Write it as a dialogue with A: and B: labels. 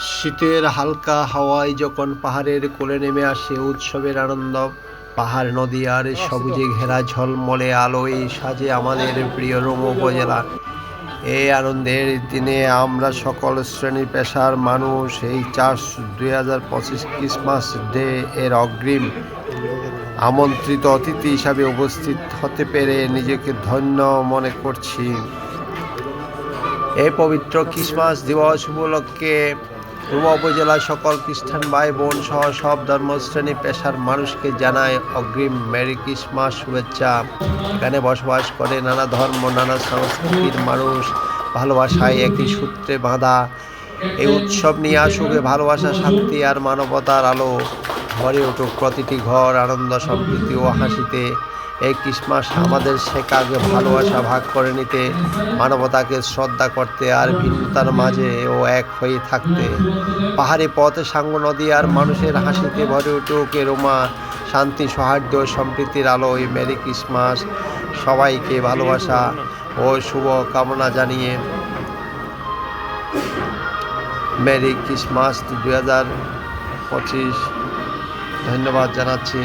A: শীতের হালকা হাওয়ায় যখন পাহাড়ের কোলে নেমে আসে উৎসবের আনন্দ, পাহাড় নদী আর সবুজে ঘেরা ঝলমলে আলোয় সাজে আমাদের প্রিয় রুম উপজেলা। এই আনন্দের দিনে আমরা সকল শ্রেণী পেশার মানুষ এই 2025 ক্রিসমাস ডে এর অগ্রিম আমন্ত্রিত অতিথি হিসাবে উপস্থিত হতে পেরে নিজেকে ধন্য মনে করছি। এই পবিত্র ক্রিসমাস দিবস উপলক্ষে রুমা উপজেলার সকল খ্রিস্টান ভাই বোন সহ সব ধর্মশ্রেণী পেশার মানুষকে জানায় অগ্রিম মেরি ক্রিসমাস শুভেচ্ছা। এখানে বসবাস করে নানা ধর্ম নানা সংস্কৃতির মানুষ ভালোবাসায় একই সূত্রে বাঁধা। এই উৎসব নিয়ে আসুক ভালোবাসা, শান্তি আর মানবতার আলো। ভরে উঠুক প্রতিটি ঘর আনন্দ, সম্প্রীতি ও হাসিতে। এই ক্রিসমাস আমাদের শেখাকে ভালোবাসা ভাগ করে নিতে, মানবতাকে শ্রদ্ধা করতে আর ভিন্নতার মাঝে ও এক হয়ে থাকতে। পাহাড়ি পথে সাঙ্গ নদী আর মানুষের হাসিতে ভরে উঠুক রোমা, শান্তি সৌহার্দ্য সম্প্রীতির আলোয়। Merry Christmas. সবাইকে ভালোবাসা ও শুভ কামনা জানিয়ে মেরি ক্রিসমাস 2025 ধন্যবাদ জানাচ্ছি।